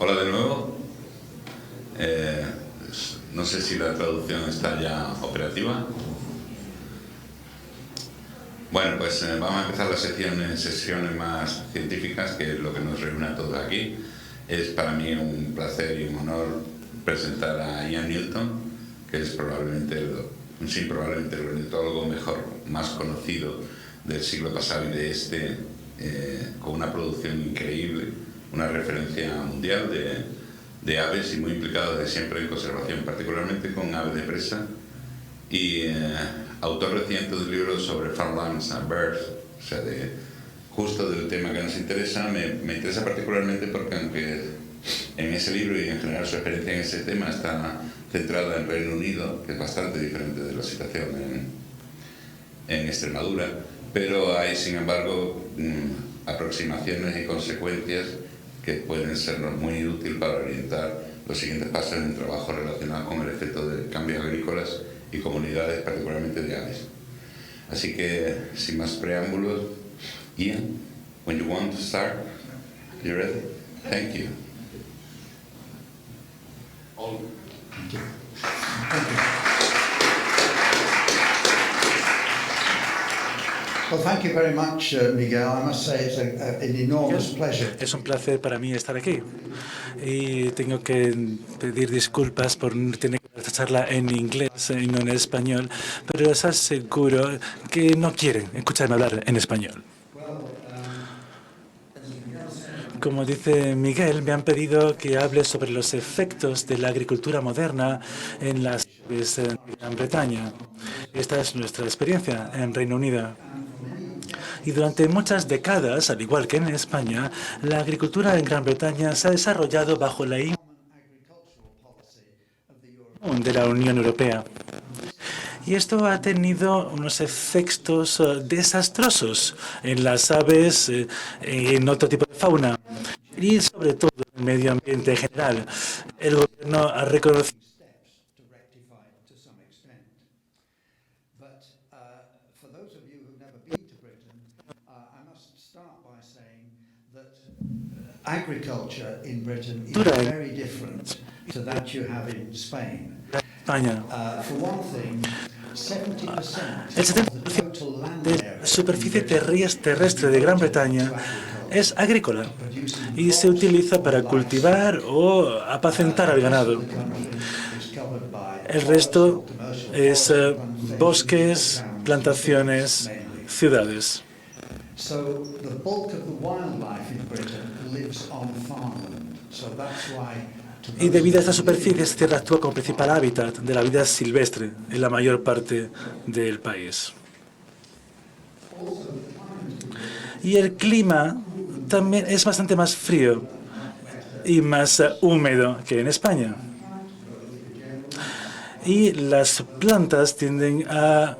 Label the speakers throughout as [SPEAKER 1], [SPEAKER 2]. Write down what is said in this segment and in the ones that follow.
[SPEAKER 1] Hola de nuevo. No sé si la traducción está ya operativa. Bueno, pues vamos a empezar las sesiones más científicas, que es lo que nos reúne a todos aquí. Es para mí un placer y un honor presentar a Ian Newton, que es probablemente el ornitólogo más conocido del siglo pasado y de este, con una producción increíble, una referencia mundial de aves y muy implicado desde siempre en conservación, particularmente con aves de presa, y autor reciente de un libro sobre farmlands and birds, o sea, justo del tema que nos interesa. Me interesa particularmente porque, aunque en ese libro y en general su experiencia en ese tema está centrada en Reino Unido, que es bastante diferente de la situación en Extremadura, pero hay, sin embargo, aproximaciones y consecuencias que pueden sernos muy útiles para orientar los siguientes pasos en trabajo relacionado con el efecto de cambios agrícolas y comunidades, particularmente de aves. Así que, sin más preámbulos, Ian, when you want to start, you ready? Thank you.
[SPEAKER 2] Thank you. Well, thank you very much, Miguel. I must say it's an enormous pleasure.
[SPEAKER 3] Es un placer para mí estar aquí. Y tengo que pedir disculpas por tener que dar esta charla en inglés y no en español, pero les aseguro que no quieren escucharme hablar en español. Como dice Miguel, me han pedido que hable sobre los efectos de la agricultura moderna en las aves de Gran Bretaña. Esta es nuestra experiencia en Reino Unido. Y durante muchas décadas, al igual que en España, la agricultura en Gran Bretaña se ha desarrollado bajo la de la Unión Europea. Y esto ha tenido unos efectos desastrosos en las aves y en otro tipo de fauna, y sobre todo en el medio ambiente en general. El gobierno ha reconocido
[SPEAKER 2] Agriculture in Britain is very different to that you have in Spain.
[SPEAKER 3] España.
[SPEAKER 2] For one thing, 70%
[SPEAKER 3] El 70% de la superficie terrestre de Gran Bretaña es agrícola y se utiliza para cultivar o apacentar al ganado. El resto es bosques, plantaciones, ciudades. Y debido a esta superficie, esta tierra actúa como principal hábitat de la vida silvestre en la mayor parte del país. Y el clima también es bastante más frío y más húmedo que en España. Y las plantas tienden a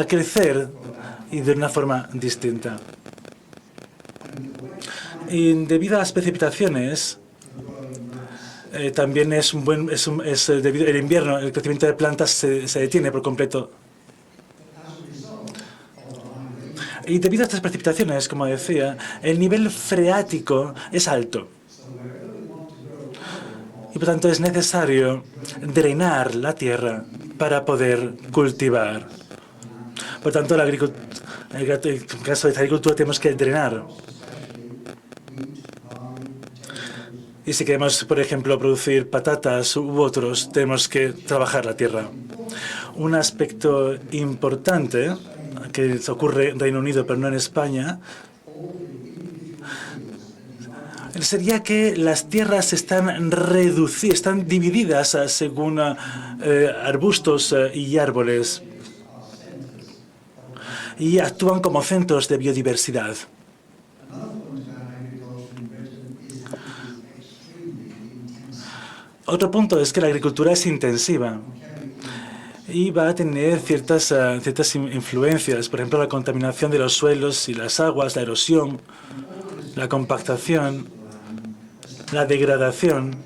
[SPEAKER 3] crecer y de una forma distinta. Y debido a las precipitaciones, también debido al invierno, el crecimiento de plantas se detiene por completo. Y debido a estas precipitaciones, como decía, el nivel freático es alto. Y por tanto es necesario drenar la tierra para poder cultivar. Por tanto, en el caso de esta agricultura tenemos que drenar. Y si queremos, por ejemplo, producir patatas u otros, tenemos que trabajar la tierra. Un aspecto importante que ocurre en Reino Unido, pero no en España, sería que las tierras están reducidas, están divididas según arbustos y árboles, y actúan como centros de biodiversidad. Otro punto es que la agricultura es intensiva y va a tener ciertas influencias, por ejemplo, la contaminación de los suelos y las aguas, la erosión, la compactación, la degradación.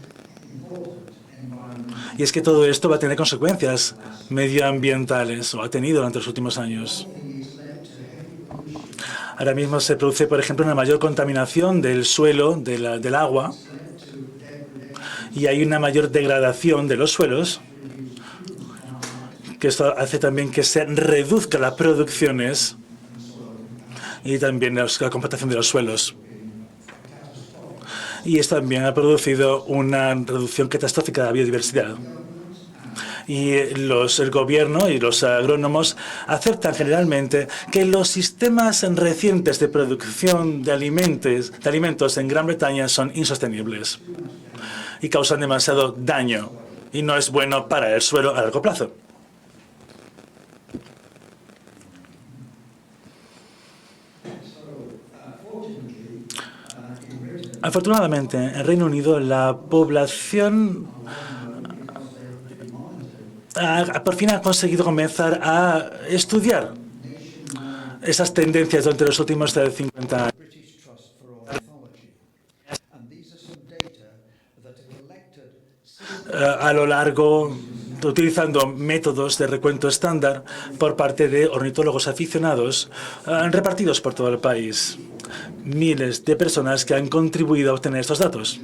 [SPEAKER 3] Y es que todo esto va a tener consecuencias medioambientales, o ha tenido durante los últimos años. Ahora mismo se produce, por ejemplo, una mayor contaminación del suelo, del agua, y hay una mayor degradación de los suelos, que esto hace también que se reduzcan las producciones y también la compactación de los suelos. Y esto también ha producido una reducción catastrófica de la biodiversidad. Y el gobierno y los agrónomos aceptan generalmente que los sistemas recientes de producción de alimentos en Gran Bretaña son insostenibles y causan demasiado daño y no es bueno para el suelo a largo plazo. Afortunadamente, en Reino Unido la población por fin ha conseguido comenzar a estudiar esas tendencias durante los últimos 50 años. A lo largo, utilizando métodos de recuento estándar por parte de ornitólogos aficionados repartidos por todo el país. Miles de personas que han contribuido a obtener estos datos.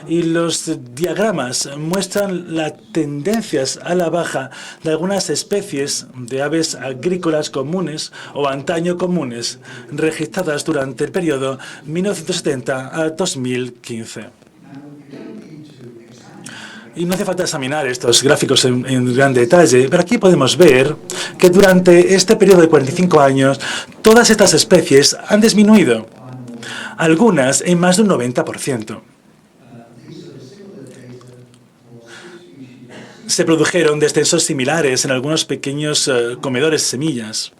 [SPEAKER 3] Y los diagramas muestran las tendencias a la baja de algunas especies de aves agrícolas comunes o antaño comunes registradas durante el periodo 1970 a 2015. Y no hace falta examinar estos gráficos en gran detalle, pero aquí podemos ver que durante este periodo de 45 años todas estas especies han disminuido, algunas en más de un 90%. Se produjeron descensos similares en algunos pequeños comedores de semillas.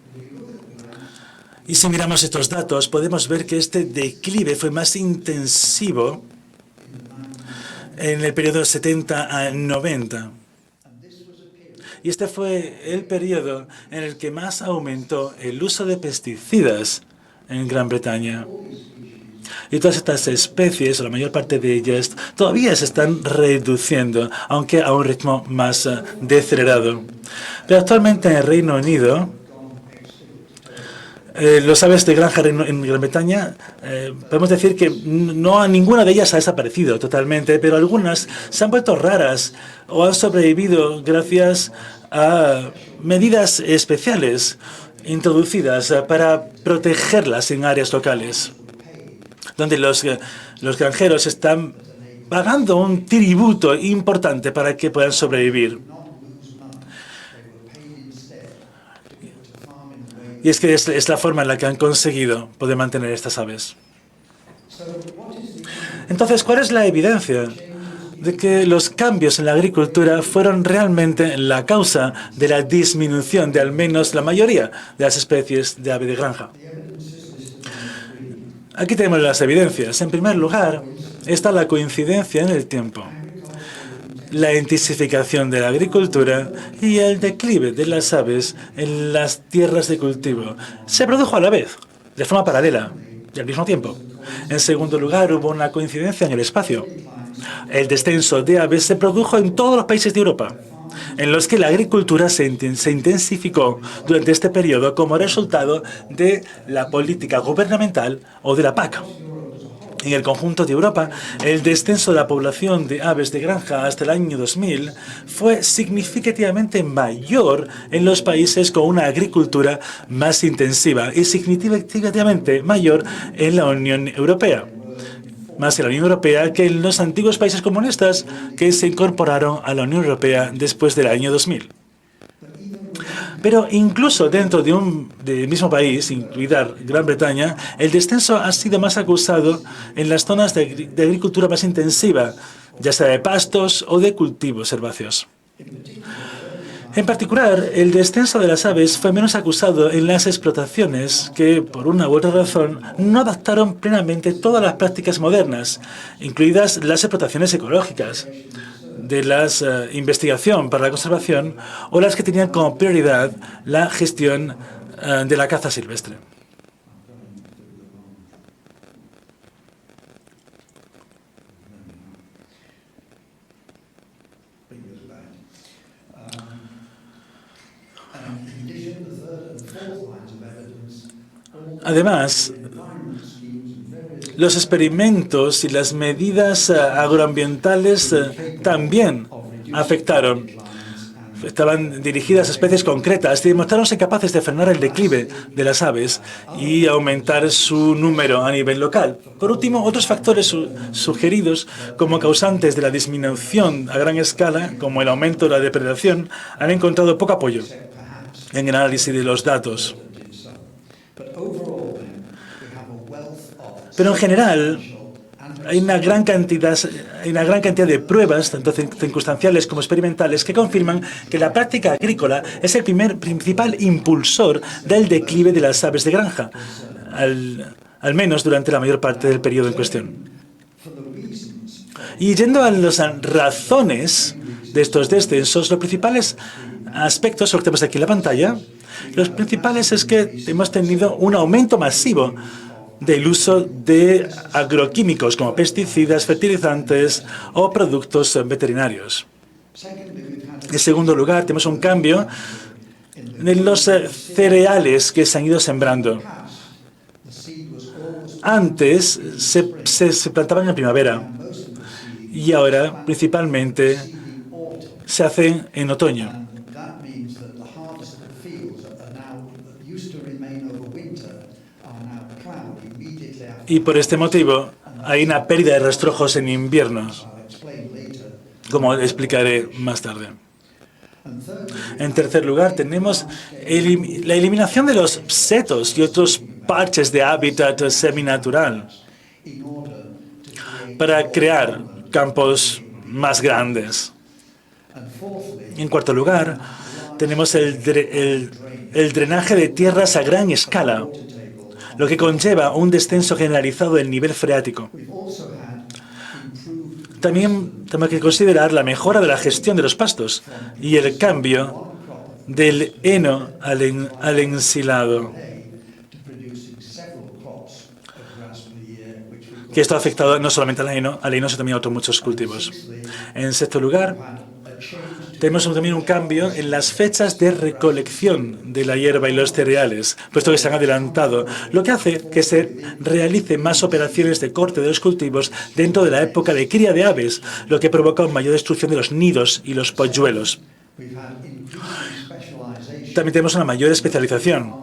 [SPEAKER 3] Y si miramos estos datos, podemos ver que este declive fue más intensivo en el periodo 70 a 90. Y este fue el periodo en el que más aumentó el uso de pesticidas en Gran Bretaña. Y todas estas especies, o la mayor parte de ellas, todavía se están reduciendo, aunque a un ritmo más decelerado. Pero actualmente en el Reino Unido, los aves de granja en Gran Bretaña, podemos decir que ninguna de ellas ha desaparecido totalmente, pero algunas se han vuelto raras o han sobrevivido gracias a medidas especiales introducidas para protegerlas en áreas locales, donde los granjeros están pagando un tributo importante para que puedan sobrevivir. Y es que es la forma en la que han conseguido poder mantener estas aves. Entonces, ¿cuál es la evidencia de que los cambios en la agricultura fueron realmente la causa de la disminución de al menos la mayoría de las especies de ave de granja? Aquí tenemos las evidencias. En primer lugar, está la coincidencia en el tiempo, la intensificación de la agricultura y el declive de las aves en las tierras de cultivo. Se produjo a la vez, de forma paralela y al mismo tiempo. En segundo lugar, hubo una coincidencia en el espacio. El descenso de aves se produjo en todos los países de Europa, en los que la agricultura se intensificó durante este periodo como resultado de la política gubernamental o de la PAC. En el conjunto de Europa, el descenso de la población de aves de granja hasta el año 2000 fue significativamente mayor en los países con una agricultura más intensiva y significativamente mayor en la Unión Europea. Más en la Unión Europea que en los antiguos países comunistas que se incorporaron a la Unión Europea después del año 2000. Pero incluso dentro del mismo país, incluida Gran Bretaña, el descenso ha sido más acusado en las zonas de agricultura más intensiva, ya sea de pastos o de cultivos herbáceos. En particular, el descenso de las aves fue menos acusado en las explotaciones que, por una u otra razón, no adaptaron plenamente todas las prácticas modernas, incluidas las explotaciones ecológicas, de la investigación para la conservación o las que tenían como prioridad la gestión de la caza silvestre. Además, los experimentos y las medidas agroambientales también afectaron. Estaban dirigidas a especies concretas y demostraron ser capaces de frenar el declive de las aves y aumentar su número a nivel local. Por último, otros factores sugeridos como causantes de la disminución a gran escala, como el aumento de la depredación, han encontrado poco apoyo en el análisis de los datos. Pero en general, hay una gran cantidad de pruebas, tanto circunstanciales como experimentales, que confirman que la práctica agrícola es el principal impulsor del declive de las aves de granja, al menos durante la mayor parte del periodo en cuestión. Y yendo a las razones de estos descensos, los principales aspectos, lo que tenemos aquí en la pantalla, los principales es que hemos tenido un aumento masivo del uso de agroquímicos como pesticidas, fertilizantes o productos veterinarios. En segundo lugar, tenemos un cambio en los cereales que se han ido sembrando. Antes se plantaban en primavera y ahora principalmente se hacen en otoño. Y por este motivo hay una pérdida de rastrojos en invierno, como explicaré más tarde. En tercer lugar, tenemos la eliminación de los setos y otros parches de hábitat seminatural para crear campos más grandes. En cuarto lugar, tenemos el drenaje de tierras a gran escala, lo que conlleva un descenso generalizado del nivel freático. También tenemos que considerar la mejora de la gestión de los pastos y el cambio del heno al ensilado, que esto ha afectado no solamente al heno, sino también a otros muchos cultivos. En sexto lugar, tenemos también un cambio en las fechas de recolección de la hierba y los cereales, puesto que se han adelantado, lo que hace que se realicen más operaciones de corte de los cultivos dentro de la época de cría de aves, lo que provoca una mayor destrucción de los nidos y los polluelos. También tenemos una mayor especialización,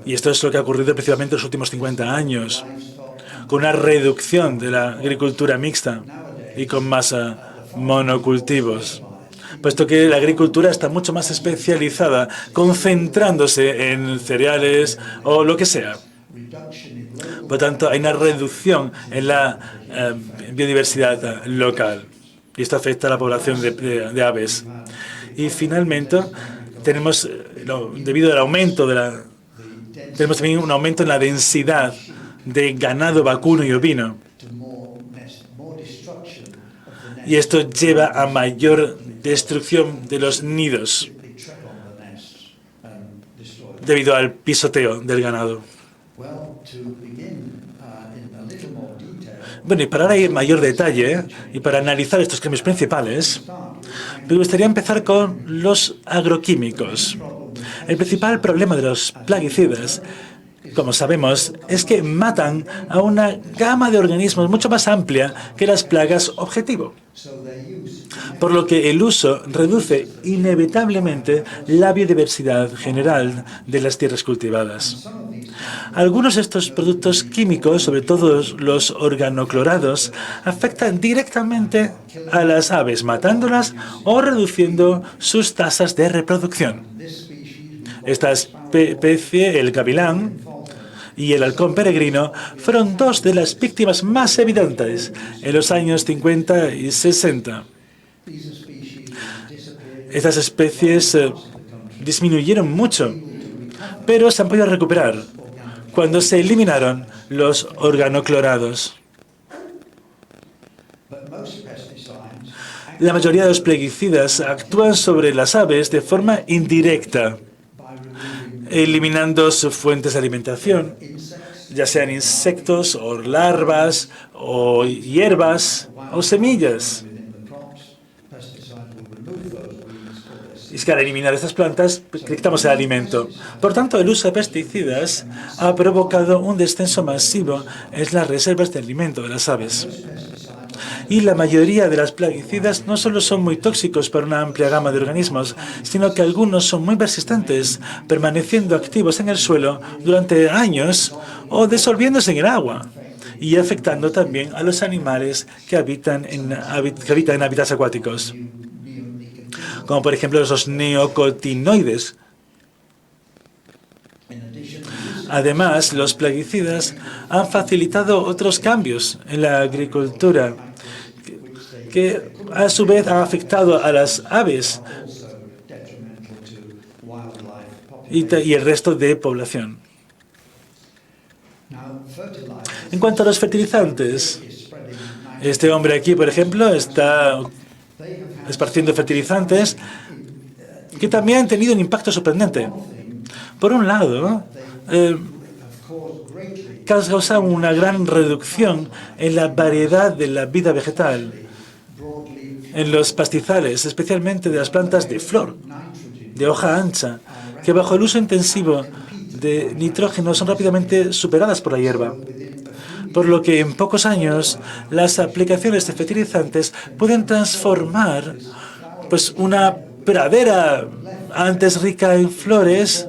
[SPEAKER 3] y esto es lo que ha ocurrido principalmente en los últimos 50 años, con una reducción de la agricultura mixta y con más monocultivos, puesto que la agricultura está mucho más especializada, concentrándose en cereales o lo que sea. Por lo tanto, hay una reducción en la biodiversidad local y esto afecta a la población de aves. Y finalmente, tenemos, debido al aumento tenemos también un aumento en la densidad de ganado vacuno y ovino. Y esto lleva a mayor destrucción de los nidos debido al pisoteo del ganado. Bueno, y para ahora ir en mayor detalle y para analizar estos cambios principales, me gustaría empezar con los agroquímicos. El principal problema de los plaguicidas, como sabemos, es que matan a una gama de organismos mucho más amplia que las plagas objetivo, por lo que el uso reduce inevitablemente la biodiversidad general de las tierras cultivadas. Algunos de estos productos químicos, sobre todo los organoclorados, afectan directamente a las aves, matándolas o reduciendo sus tasas de reproducción. Esta especie, el gavilán y el halcón peregrino, fueron dos de las víctimas más evidentes en los años 50 y 60. Estas especies disminuyeron mucho, pero se han podido recuperar cuando se eliminaron los organoclorados. La mayoría de los plaguicidas actúan sobre las aves de forma indirecta, eliminando sus fuentes de alimentación, ya sean insectos o larvas o hierbas o semillas. es que al eliminar estas plantas, pues, quitamos el alimento. Por tanto, el uso de pesticidas ha provocado un descenso masivo en las reservas de alimento de las aves. Y la mayoría de las plaguicidas no solo son muy tóxicos para una amplia gama de organismos, sino que algunos son muy persistentes, permaneciendo activos en el suelo durante años o disolviéndose en el agua, y afectando también a los animales que habitan en hábitats acuáticos, como por ejemplo los neocotinoides. Además, los plaguicidas han facilitado otros cambios en la agricultura que a su vez han afectado a las aves y el resto de población. En cuanto a los fertilizantes, este hombre aquí, por ejemplo, está esparciendo fertilizantes que también han tenido un impacto sorprendente. Por un lado, causa una gran reducción en la variedad de la vida vegetal en los pastizales, especialmente de las plantas de flor, de hoja ancha, que bajo el uso intensivo de nitrógeno son rápidamente superadas por la hierba. Por lo que en pocos años las aplicaciones de fertilizantes pueden transformar pues, una pradera antes rica en flores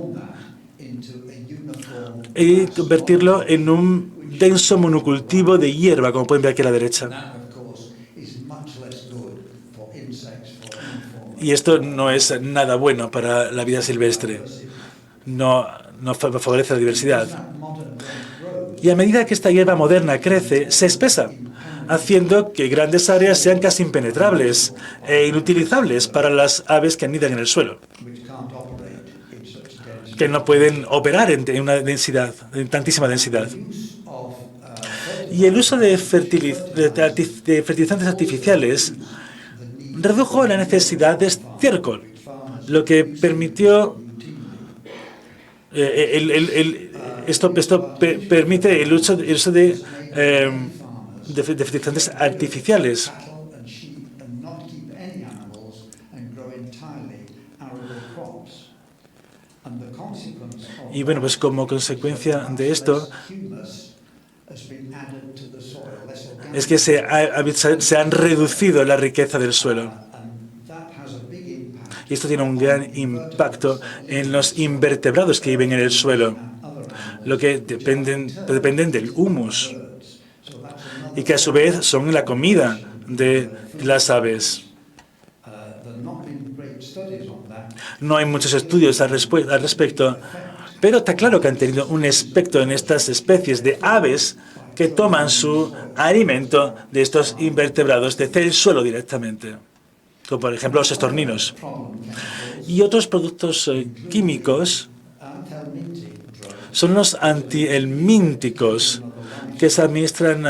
[SPEAKER 3] y convertirlo en un denso monocultivo de hierba, como pueden ver aquí a la derecha. Y esto no es nada bueno para la vida silvestre. No favorece la diversidad. Y a medida que esta hierba moderna crece, se espesa, haciendo que grandes áreas sean casi impenetrables e inutilizables para las aves que anidan en el suelo, que no pueden operar en tantísima densidad. Y el uso de fertilizantes artificiales redujo la necesidad de estiércol, lo que permitió esto permite el uso de fertilizantes artificiales. Y bueno, pues como consecuencia de esto es que se han reducido la riqueza del suelo. Y esto tiene un gran impacto en los invertebrados que viven en el suelo, lo que dependen del humus, y que a su vez son la comida de las aves. No hay muchos estudios al respecto, pero está claro que han tenido un efecto en estas especies de aves que toman su alimento de estos invertebrados desde el suelo directamente, como por ejemplo los estorninos. Y otros productos químicos son los antihelmínticos que se administran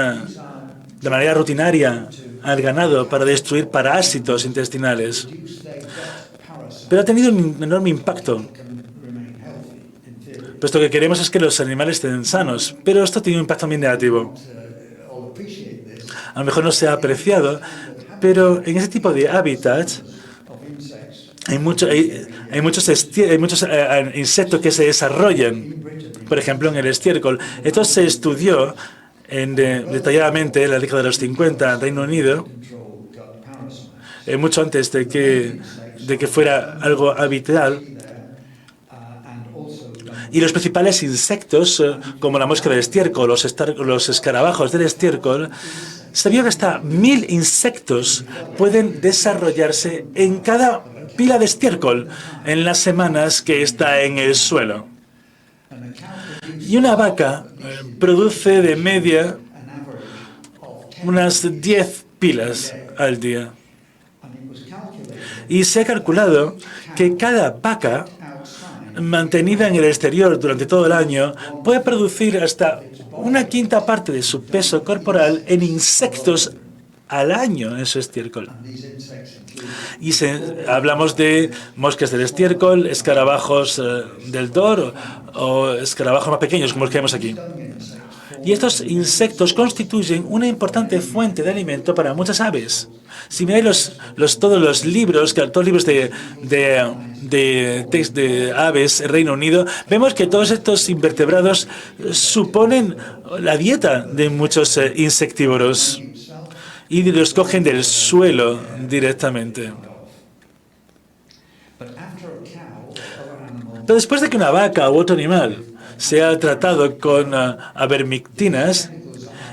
[SPEAKER 3] de manera rutinaria al ganado para destruir parásitos intestinales. Pero ha tenido un enorme impacto, puesto que queremos es que los animales estén sanos, pero esto tiene un impacto también negativo. A lo mejor no se ha apreciado, pero en ese tipo de hábitats hay muchos insectos que se desarrollan, por ejemplo, en el estiércol. Esto se estudió detalladamente en la década de los 50 en Reino Unido, mucho antes de que fuera algo habitual. Y los principales insectos, como la mosca del estiércol, los escarabajos del estiércol, se vio que hasta 1000 insectos pueden desarrollarse en cada pila de estiércol en las semanas que está en el suelo. Y una vaca produce de media unas 10 pilas al día. Y se ha calculado que cada vaca mantenida en el exterior durante todo el año puede producir hasta una quinta parte de su peso corporal en insectos al año en su estiércol. Y hablamos de moscas del estiércol, escarabajos del Dor o escarabajos más pequeños como los que vemos aquí. Y estos insectos constituyen una importante fuente de alimento para muchas aves. Si miráis todos los libros, todos los libros de aves en Reino Unido, vemos que todos estos invertebrados suponen la dieta de muchos insectívoros y los cogen del suelo directamente. Pero después de que una vaca u otro animal sea tratado con avermectinas,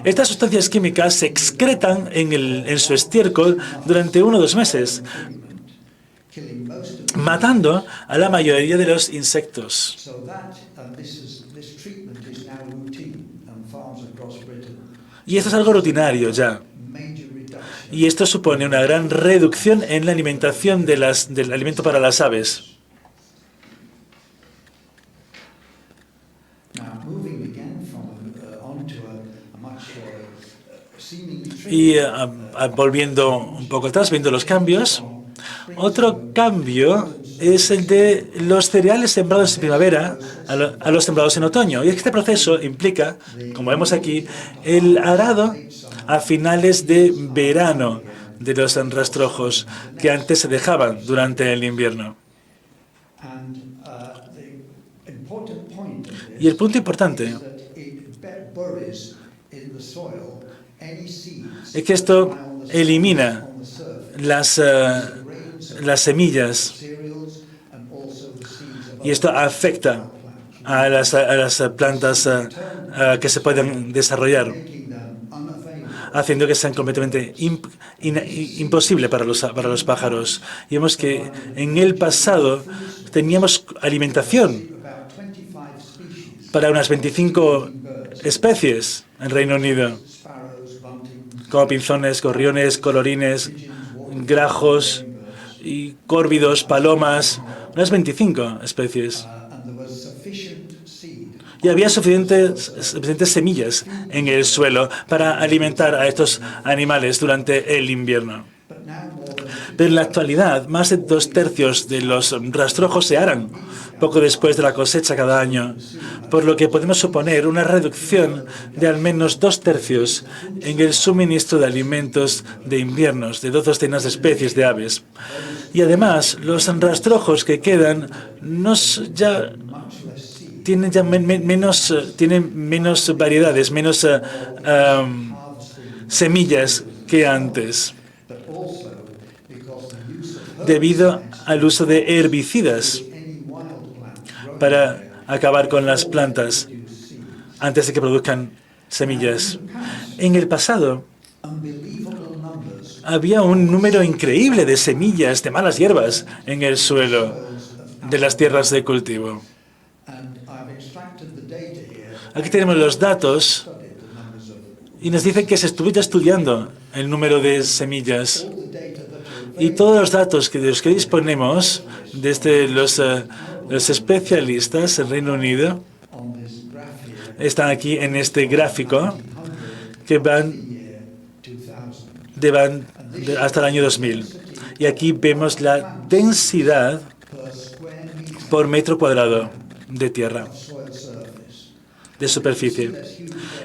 [SPEAKER 3] estas sustancias químicas se excretan en su estiércol durante 1 o 2 meses, matando a la mayoría de los insectos. Y esto es algo rutinario ya. Y esto supone una gran reducción en la alimentación del alimento para las aves. Y volviendo un poco atrás, viendo los cambios, otro cambio es el de los cereales sembrados en primavera a los sembrados en otoño. Y este proceso implica, como vemos aquí, el arado a finales de verano de los rastrojos que antes se dejaban durante el invierno. Y el punto importante es que esto elimina las semillas y esto afecta a las plantas que se pueden desarrollar, haciendo que sean completamente imposible para los pájaros. Y vemos que en el pasado teníamos alimentación para unas 25 especies en Reino Unido, como pinzones, gorriones, colorines, grajos, y córvidos, palomas, unas 25 especies. Y había suficientes semillas en el suelo para alimentar a estos animales durante el invierno. Pero en la actualidad, más de 2/3 de los rastrojos se aran poco después de la cosecha cada año, por lo que podemos suponer una reducción de al menos 2/3 en el suministro de alimentos de inviernos de 2 docenas de especies de aves. Y además, los rastrojos que quedan tienen menos variedades, menos semillas que antes, debido al uso de herbicidas para acabar con las plantas antes de que produzcan semillas. En el pasado, había un número increíble de semillas de malas hierbas en el suelo de las tierras de cultivo. Aquí tenemos los datos y nos dicen que se estuviera estudiando el número de semillas. Y todos los datos de los que disponemos desde los especialistas en Reino Unido están aquí en este gráfico que van hasta el año 2000. Y aquí vemos la densidad por metro cuadrado de tierra, de superficie.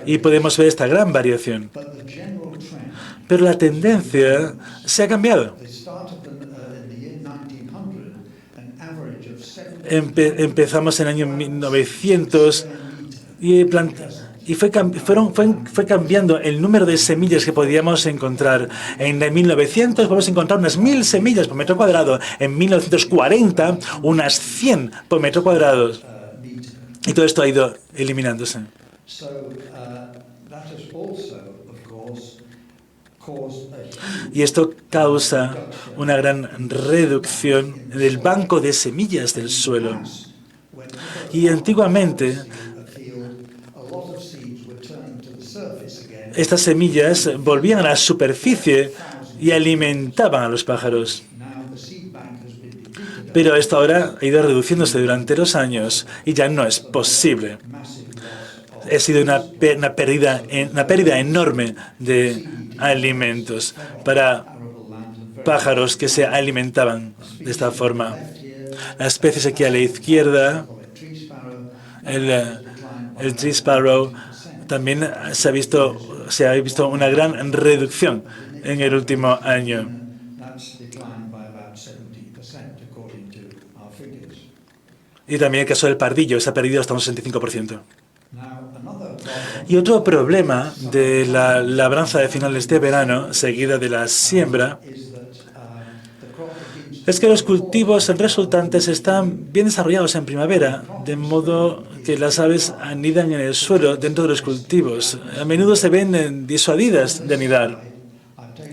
[SPEAKER 3] Y podemos ver esta gran variación. Pero la tendencia se ha cambiado. Empezamos en el año 1900 y fue cambiando el número de semillas que podíamos encontrar. En 1900 podemos encontrar unas 1000 semillas por metro cuadrado. En 1940, unas 100 por metro cuadrado. Y todo esto ha ido eliminándose. Y esto causa una gran reducción del banco de semillas del suelo. Y antiguamente, estas semillas volvían a la superficie y alimentaban a los pájaros. Pero esto ahora ha ido reduciéndose durante los años y ya no es posible. Ha sido una pérdida enorme de alimentos para pájaros que se alimentaban de esta forma. Las especies aquí a la izquierda, el tree sparrow, también se ha visto una gran reducción en el último año. Y también el caso del pardillo se ha perdido hasta un 65%. Y otro problema de la labranza de finales de verano, seguida de la siembra, es que los cultivos resultantes están bien desarrollados en primavera, de modo que las aves anidan en el suelo dentro de los cultivos. A menudo se ven disuadidas de anidar.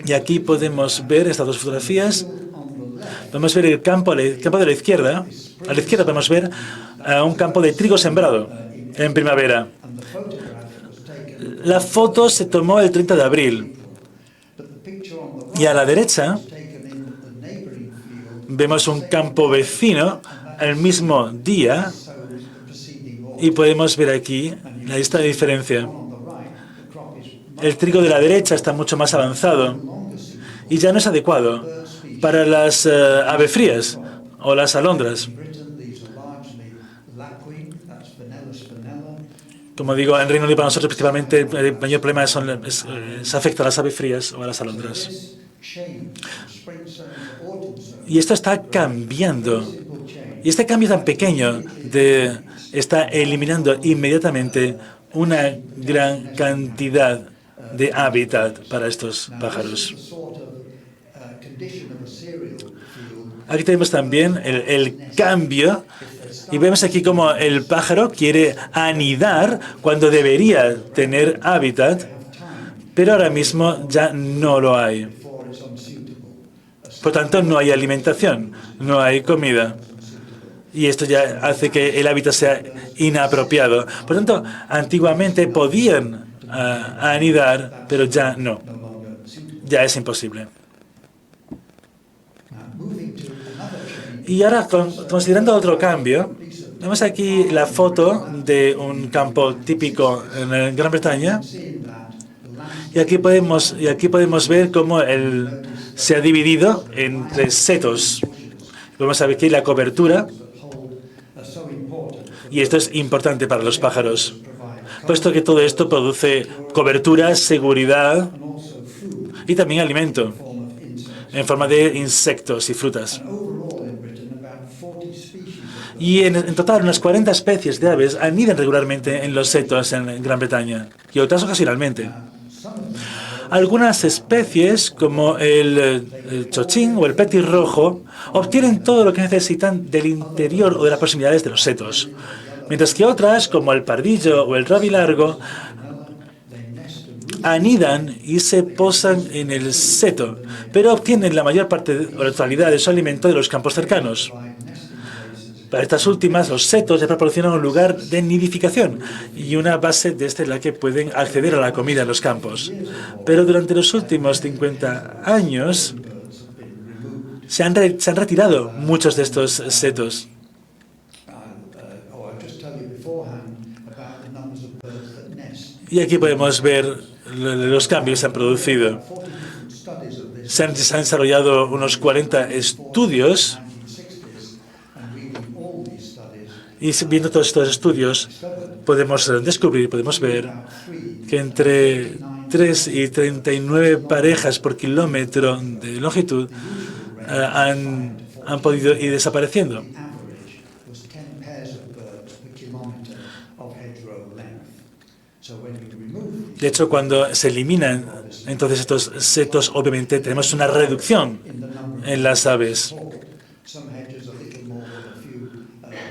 [SPEAKER 3] Y aquí podemos ver estas dos fotografías. Podemos ver el campo de la izquierda. A la izquierda podemos ver un campo de trigo sembrado en primavera. La foto se tomó el 30 de abril. Y a la derecha vemos un campo vecino el mismo día y podemos ver aquí esta diferencia. El trigo de la derecha está mucho más avanzado y ya no es adecuado para las aves frías o las alondras. Como digo, en Reino Unido para nosotros principalmente el mayor problema se afecta a las aves frías o a las alondras. Y esto está cambiando. Y este cambio tan pequeño está eliminando inmediatamente una gran cantidad de hábitat para estos pájaros. Aquí tenemos también el cambio. Y vemos aquí cómo el pájaro quiere anidar cuando debería tener hábitat, pero ahora mismo ya no lo hay. Por tanto, no hay alimentación, no hay comida. Y esto ya hace que el hábitat sea inapropiado. Por tanto, antiguamente podían anidar, pero ya no. Ya es imposible. Y ahora, considerando otro cambio, vemos aquí la foto de un campo típico en Gran Bretaña. Y aquí podemos ver cómo se ha dividido entre setos. Vamos a ver aquí la cobertura. Y esto es importante para los pájaros, puesto que todo esto produce cobertura, seguridad y también alimento en forma de insectos y frutas. Y en total, unas 40 especies de aves anidan regularmente en los setos en Gran Bretaña, y otras ocasionalmente. Algunas especies, como el chochín o el petirrojo, obtienen todo lo que necesitan del interior o de las proximidades de los setos, mientras que otras, como el pardillo o el rabilargo, anidan y se posan en el seto, pero obtienen la mayor parte o la totalidad de su alimento de los campos cercanos. Para estas últimas, los setos les proporcionan un lugar de nidificación y una base desde la que pueden acceder a la comida en los campos. Pero durante los últimos 50 años se han retirado muchos de estos setos. Y aquí podemos ver los cambios que se han producido. Se han desarrollado unos 40 estudios. Y viendo todos estos estudios, podemos ver que entre 3 y 39 parejas por kilómetro de longitud han podido ir desapareciendo. De hecho, cuando se eliminan entonces estos setos, obviamente tenemos una reducción en las aves.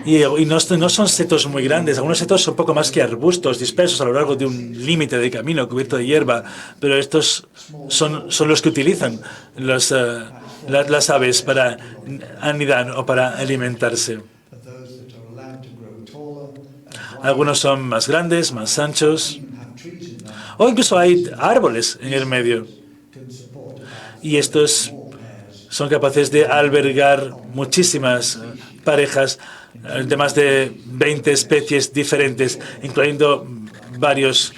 [SPEAKER 3] Y no son setos muy grandes. Algunos setos son poco más que arbustos dispersos a lo largo de un límite de camino cubierto de hierba, pero estos son los que utilizan las aves para anidar o para alimentarse. Algunos son más grandes, más anchos, o incluso hay árboles en el medio. Y estos son capaces de albergar muchísimas parejas de más de 20 especies diferentes, incluyendo varios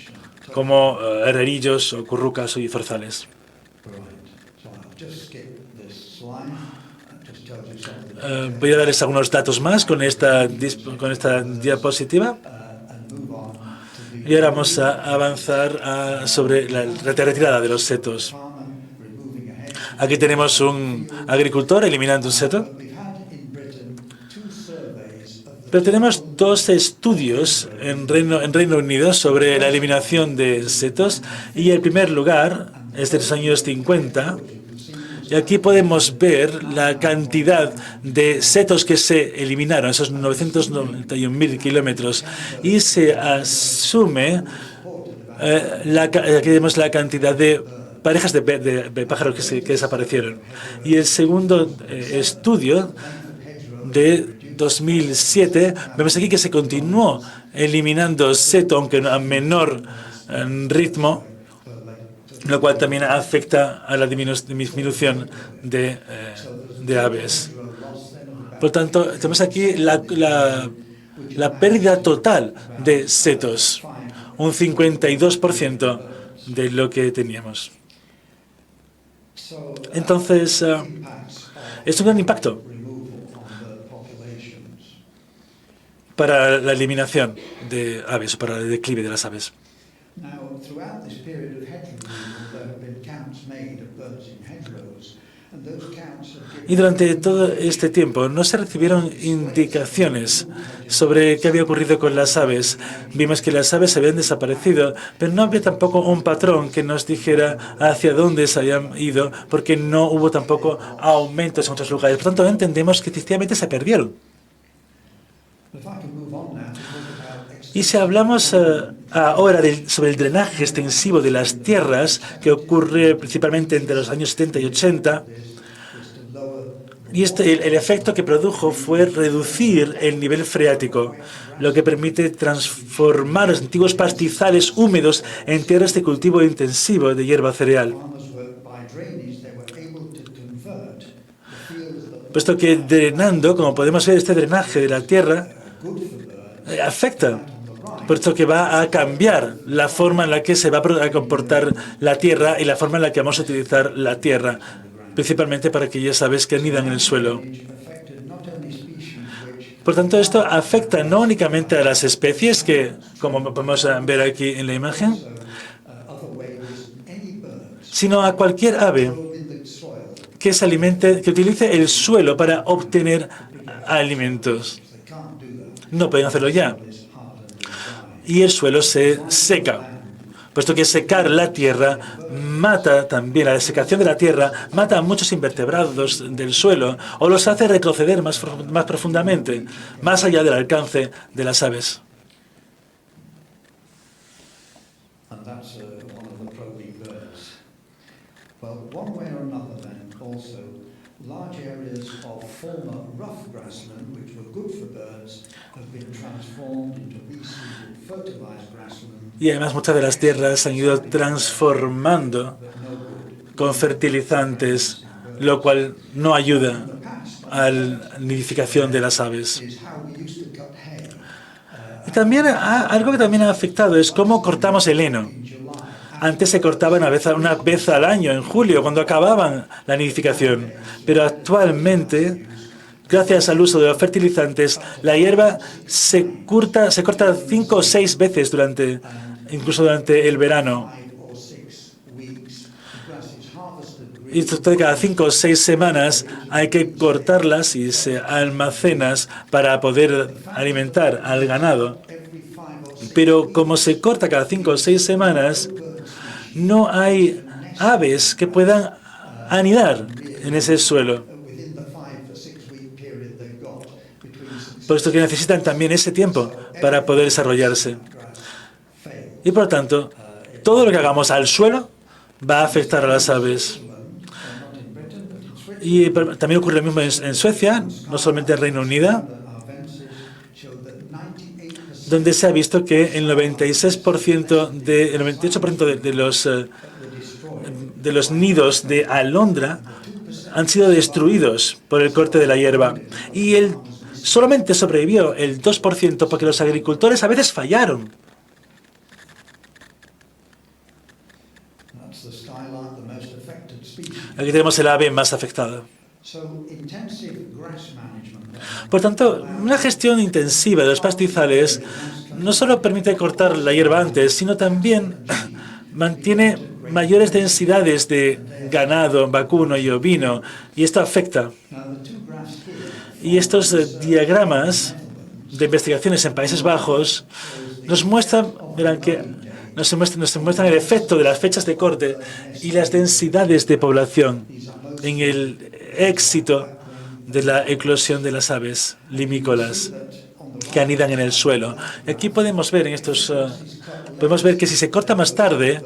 [SPEAKER 3] como herrerillos o currucas y zorzales. Voy a darles algunos datos más con esta diapositiva. Y ahora vamos a avanzar sobre la retirada de los setos. Aquí tenemos un agricultor eliminando un seto. Pero tenemos dos estudios en Reino Unido sobre la eliminación de setos, y el primer lugar es de los años 50. Y aquí podemos ver la cantidad de setos que se eliminaron, esos 991.000 kilómetros, y se asume, aquí vemos la cantidad de parejas de pájaros que desaparecieron. Y el segundo estudio de 2007, vemos aquí que se continuó eliminando seto, aunque a menor ritmo, lo cual también afecta a la disminución de aves. Por tanto, tenemos aquí la pérdida total de setos, un 52% de lo que teníamos. Entonces, es un gran impacto para la eliminación de aves, o para el declive de las aves. Y durante todo este tiempo no se recibieron indicaciones sobre qué había ocurrido con las aves. Vimos que las aves habían desaparecido, pero no había tampoco un patrón que nos dijera hacia dónde se habían ido, porque no hubo tampoco aumentos en otros lugares. Por tanto, entendemos que efectivamente se perdieron. Y si hablamos ahora sobre el drenaje extensivo de las tierras, que ocurre principalmente entre los años 70 y 80, y el efecto que produjo fue reducir el nivel freático, lo que permite transformar los antiguos pastizales húmedos en tierras de cultivo intensivo de hierba cereal. Puesto que drenando, como podemos ver, este drenaje de la tierra afecta, puesto que va a cambiar la forma en la que se va a comportar la tierra y la forma en la que vamos a utilizar la tierra, principalmente para aquellas aves que anidan en el suelo. Por tanto, esto afecta no únicamente a las especies, que, como podemos ver aquí en la imagen, sino a cualquier ave que se alimente, que utilice el suelo para obtener alimentos. No pueden hacerlo ya. Y el suelo se seca, puesto que secar la tierra mata también, la desecación de la tierra mata a muchos invertebrados del suelo o los hace retroceder más profundamente, más allá del alcance de las aves.
[SPEAKER 2] Large areas of former rough grassland, which were good for birds, have been transformed into reseeded fertilized grassland.
[SPEAKER 3] Y además muchas de las tierras se han ido transformando con fertilizantes, lo cual no ayuda a la nidificación de las aves. Y también algo que también ha afectado es cómo cortamos el heno. Antes se cortaba una vez al año, en julio, cuando acababan la nidificación. Pero actualmente, gracias al uso de los fertilizantes, la hierba se corta 5 o 6 veces incluso durante el verano. Y cada 5 o 6 semanas hay que cortarlas y se almacenas para poder alimentar al ganado. Pero como se corta cada 5 o 6 semanas, no hay aves que puedan anidar en ese suelo, puesto que necesitan también ese tiempo para poder desarrollarse. Y por lo tanto, todo lo que hagamos al suelo va a afectar a las aves. Y también ocurre lo mismo en Suecia, no solamente en Reino Unido, donde se ha visto que el 98% de los nidos de alondra han sido destruidos por el corte de la hierba. Y solamente sobrevivió el 2% porque los agricultores a veces fallaron. Aquí tenemos el ave más afectada. Por tanto, una gestión intensiva de los pastizales no solo permite cortar la hierba antes, sino también mantiene mayores densidades de ganado vacuno y ovino, y esto afecta. Y estos diagramas de investigaciones en Países Bajos nos muestran, verán que nos muestran el efecto de las fechas de corte y las densidades de población en el éxito de la eclosión de las aves limícolas que anidan en el suelo. Aquí podemos ver que si se corta más tarde,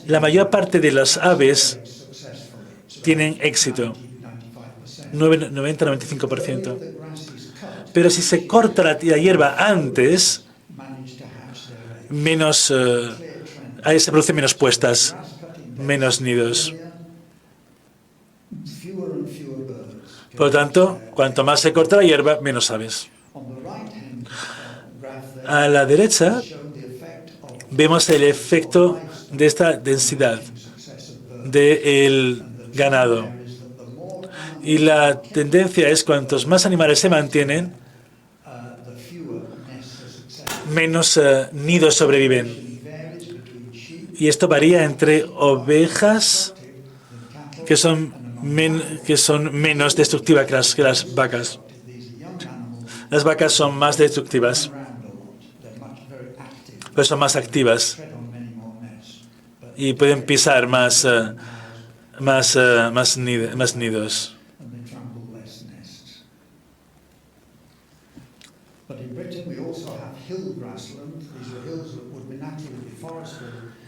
[SPEAKER 3] la mayor parte de las aves tienen éxito, 90-95%. Pero si se corta la hierba antes, se producen menos puestas, menos nidos. Por lo tanto, cuanto más se corta la hierba, menos aves. A la derecha vemos el efecto de esta densidad del ganado. Y la tendencia es cuantos más animales se mantienen, menos nidos sobreviven. Y esto varía entre ovejas que son menos destructivas que las vacas. Las vacas son más destructivas, pero son más activas y pueden pisar más nidos.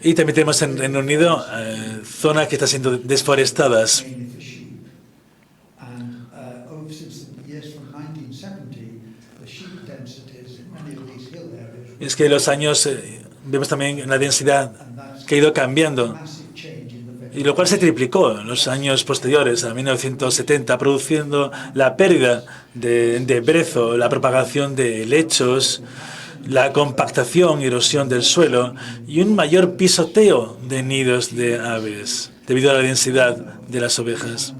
[SPEAKER 3] Y también tenemos en Reino Unido zonas que están siendo desforestadas. Es que en los años vemos también una densidad que ha ido cambiando, y lo cual se triplicó en los años posteriores, a 1970, produciendo la pérdida de brezo, la propagación de helechos, la compactación y erosión del suelo y un mayor pisoteo de nidos de aves debido a la densidad de las ovejas.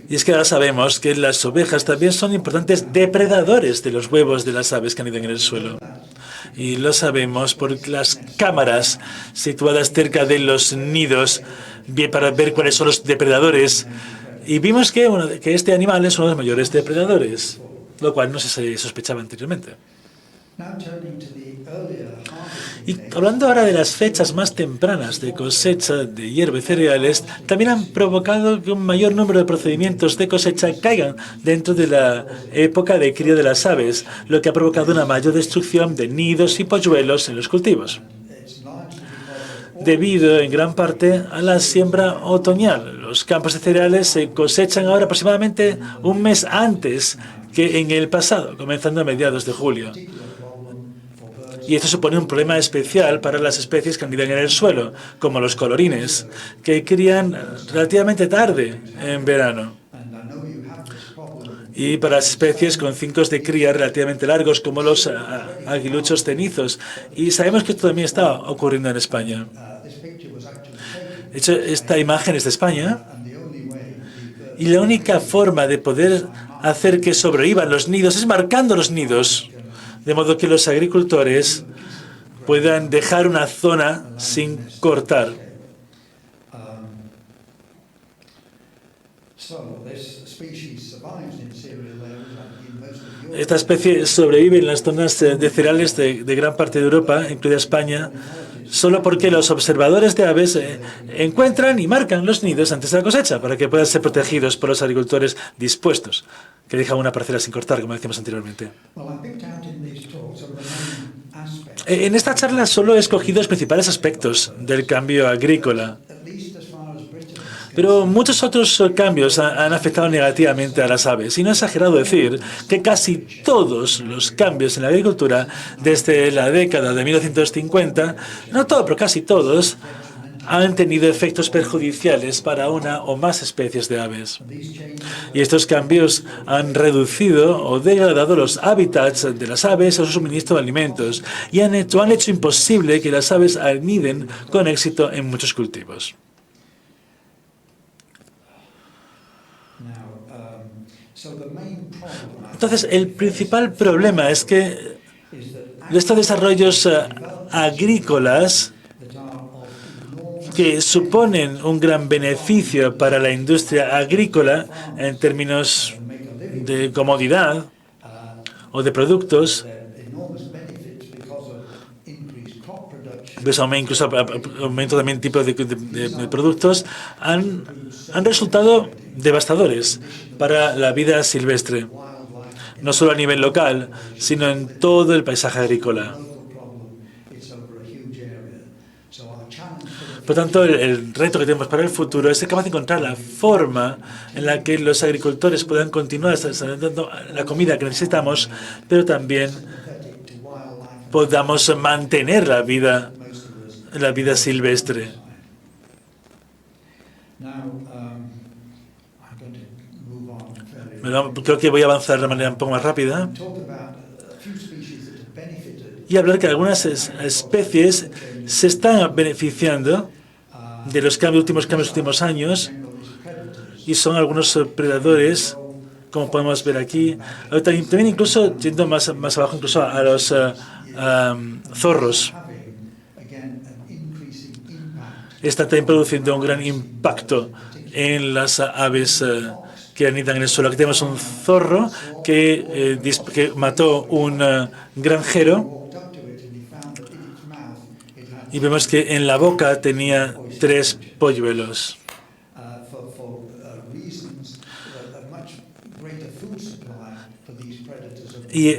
[SPEAKER 3] Y es que ahora sabemos que las ovejas también son importantes depredadores de los huevos de las aves que anidan en el suelo. Y lo sabemos por las cámaras situadas cerca de los nidos para ver cuáles son los depredadores. Y vimos que este animal es uno de los mayores depredadores, lo cual no se sospechaba anteriormente. Y hablando ahora de las fechas más tempranas de cosecha de hierba y cereales, también han provocado que un mayor número de procedimientos de cosecha caigan dentro de la época de cría de las aves, lo que ha provocado una mayor destrucción de nidos y polluelos en los cultivos, debido en gran parte a la siembra otoñal. Los campos de cereales se cosechan ahora aproximadamente un mes antes que en el pasado, comenzando a mediados de julio. Y esto supone un problema especial para las especies que anidan en el suelo, como los colorines, que crían relativamente tarde en verano. Y para las especies con ciclos de cría relativamente largos, como los aguiluchos cenizos. Y sabemos que esto también está ocurriendo en España. De hecho, esta imagen es de España. Y la única forma de poder hacer que sobrevivan los nidos es marcando los nidos, de modo que los agricultores puedan dejar una zona sin cortar. Esta especie sobrevive en las zonas de cereales de gran parte de Europa, incluida España, solo porque los observadores de aves encuentran y marcan los nidos antes de la cosecha para que puedan ser protegidos por los agricultores dispuestos, que dejan una parcela sin cortar, como decíamos anteriormente. En esta charla solo he escogido los principales aspectos del cambio agrícola, pero muchos otros cambios han afectado negativamente a las aves. Y no es exagerado decir que casi todos los cambios en la agricultura desde la década de 1950, no todo, pero casi todos, han tenido efectos perjudiciales para una o más especies de aves. Y estos cambios han reducido o degradado los hábitats de las aves a su suministro de alimentos y han hecho imposible que las aves aniden con éxito en muchos cultivos. Entonces, el principal problema es que estos desarrollos agrícolas que suponen un gran beneficio para la industria agrícola en términos de comodidad o de productos, pues incluso aumento también tipo de productos, han resultado devastadores para la vida silvestre, no solo a nivel local, sino en todo el paisaje agrícola. Por tanto, el reto que tenemos para el futuro es ser capaz de encontrar la forma en la que los agricultores puedan continuar dando la comida que necesitamos, pero también podamos mantener la vida silvestre. Creo que voy a avanzar de manera un poco más rápida y hablar que algunas especies se están beneficiando de los últimos años y son algunos predadores, como podemos ver aquí. También incluso, yendo más abajo, incluso a los zorros. Están también produciendo un gran impacto en las aves que anidan en el suelo. Aquí tenemos un zorro que mató un granjero y vemos que en la boca tenía 3 polluelos. Y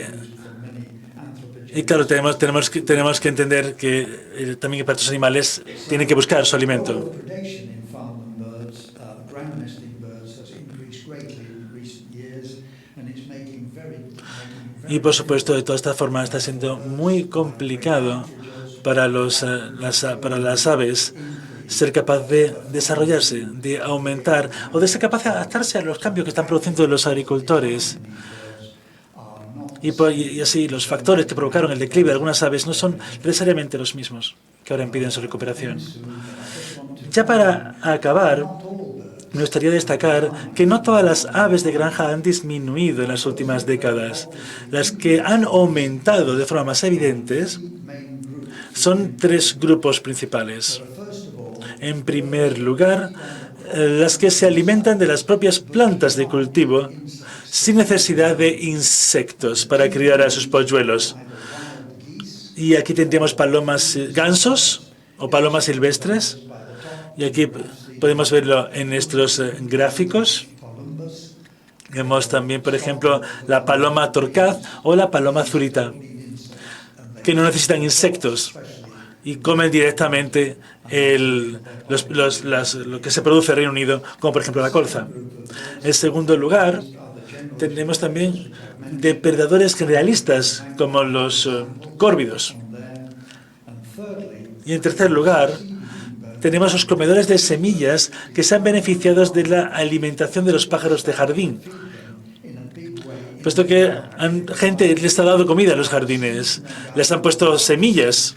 [SPEAKER 3] claro, tenemos que entender que también para estos animales tienen que buscar su alimento. Y por supuesto, de toda esta forma está siendo muy complicado para las aves ser capaz de desarrollarse, de aumentar o de ser capaz de adaptarse a los cambios que están produciendo los agricultores. Y así los factores que provocaron el declive de algunas aves no son necesariamente los mismos que ahora impiden su recuperación. Ya para acabar, me gustaría destacar que no todas las aves de granja han disminuido en las últimas décadas. Las que han aumentado de forma más evidente son 3 grupos principales. En primer lugar, las que se alimentan de las propias plantas de cultivo sin necesidad de insectos para criar a sus polluelos. Y aquí tendríamos gansos o palomas silvestres. Y aquí podemos verlo en nuestros gráficos. Vemos también, por ejemplo, la paloma torcaz o la paloma zurita, que no necesitan insectos y comen directamente lo que se produce en el Reino Unido, como por ejemplo la colza. En segundo lugar, tenemos también depredadores generalistas, como los córvidos. Y en tercer lugar, tenemos los comedores de semillas que se han beneficiado de la alimentación de los pájaros de jardín, puesto que gente les ha dado comida a los jardines, les han puesto semillas.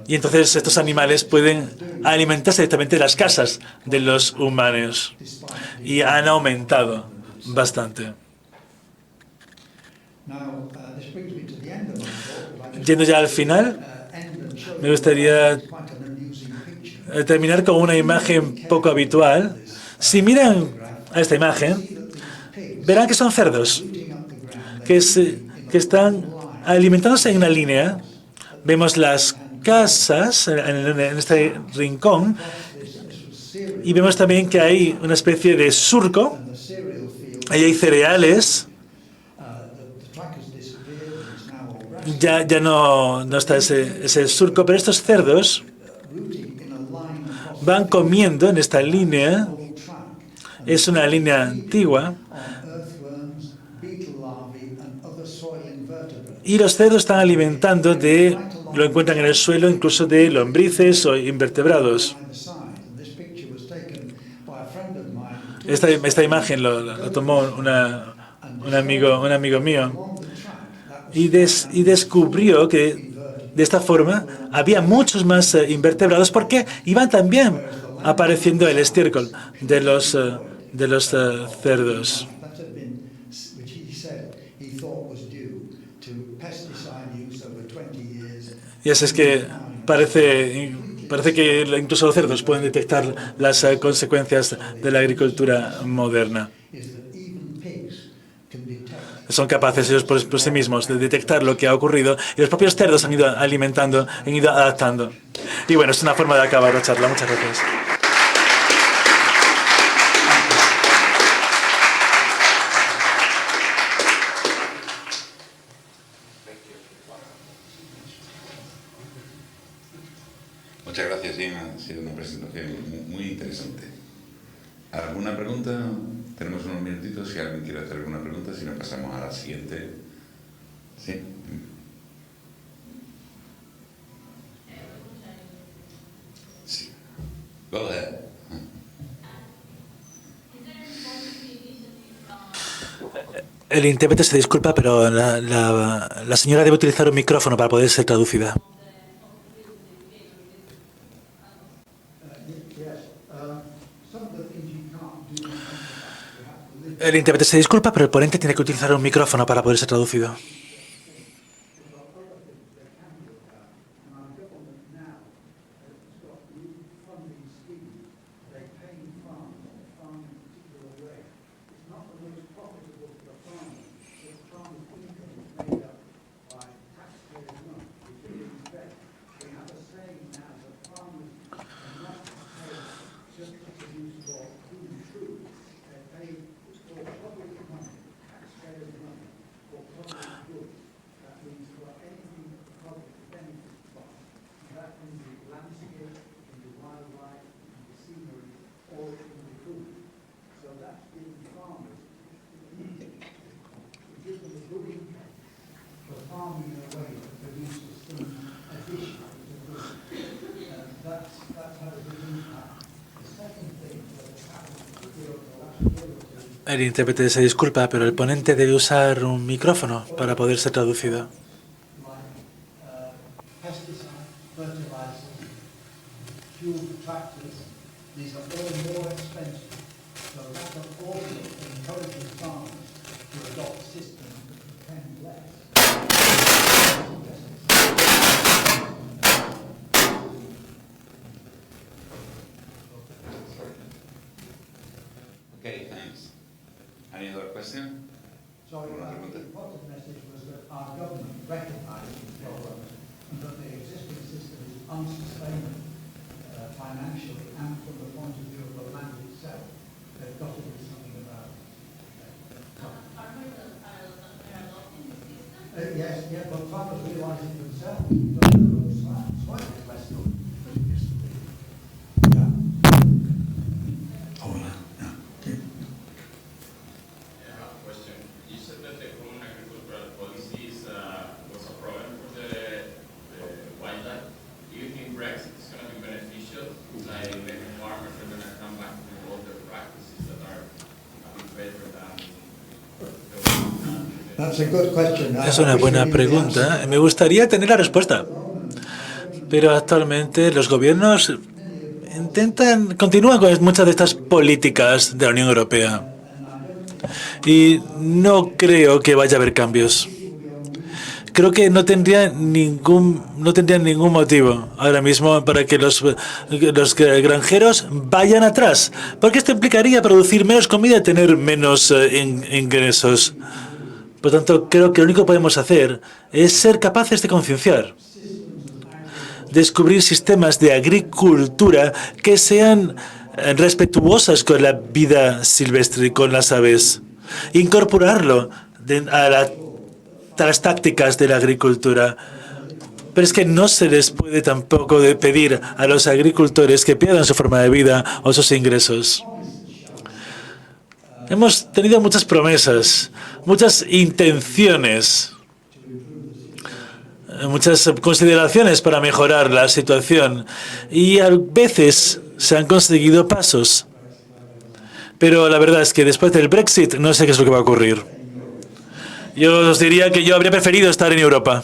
[SPEAKER 3] Y entonces estos animales pueden alimentarse directamente de las casas de los humanos y han aumentado bastante. Yendo ya al final, me gustaría terminar con una imagen poco habitual. Si miran a esta imagen, verán que son cerdos que están alimentándose en una línea. Vemos las casas en este rincón y vemos también que hay una especie de surco. Ahí hay cereales. Ya no está ese surco, pero estos cerdos van comiendo en esta línea. Es una línea antigua. Y los cerdos están alimentando lo encuentran en el suelo, incluso de lombrices o invertebrados. Esta imagen lo tomó un amigo mío y descubrió que de esta forma había muchos más invertebrados porque iban también apareciendo el estiércol de los cerdos. Y así es que parece que incluso los cerdos pueden detectar las consecuencias de la agricultura moderna. Son capaces ellos por sí mismos de detectar lo que ha ocurrido y los propios cerdos han ido alimentando, han ido adaptando. Y bueno, es una forma de acabar la charla. Muchas gracias.
[SPEAKER 1] Muchas gracias, Ian. Ha sido una presentación muy interesante. ¿Alguna pregunta? Tenemos unos minutitos. Si alguien quiere hacer alguna pregunta, si no, pasamos a la siguiente. ¿Sí? Sí. Go ahead.
[SPEAKER 3] El intérprete se disculpa, pero la señora debe utilizar un micrófono para poder ser traducida. El intérprete se disculpa, pero el ponente tiene que utilizar un micrófono para poder ser traducido. El intérprete se disculpa, pero el ponente debe usar un micrófono para poder ser traducido.
[SPEAKER 1] Okay, thanks. Any other question?
[SPEAKER 2] So the important message was that our government recognises the problem and that the existing system is unsustainable financially and from the point of view of the land itself. They've got to do something about it. Yes, but farmers realise it themselves. Slightly less than it used to be. Yeah. Oh, yeah.
[SPEAKER 3] Es una buena pregunta. Me gustaría tener la respuesta. Pero actualmente los gobiernos continúan con muchas de estas políticas de la Unión Europea. Y no creo que vaya a haber cambios. Creo que no tendrían ningún motivo ahora mismo para que los granjeros vayan atrás, porque esto implicaría producir menos comida y tener menos ingresos. Por lo tanto, creo que lo único que podemos hacer es ser capaces de concienciar, descubrir sistemas de agricultura que sean respetuosas con la vida silvestre y con las aves, incorporarlo a las tácticas de la agricultura. Pero es que no se les puede tampoco pedir a los agricultores que pierdan su forma de vida o sus ingresos. Hemos tenido muchas promesas, muchas intenciones, muchas consideraciones para mejorar la situación y a veces se han conseguido pasos. Pero la verdad es que después del Brexit no sé qué es lo que va a ocurrir. Yo os diría que yo habría preferido estar en Europa.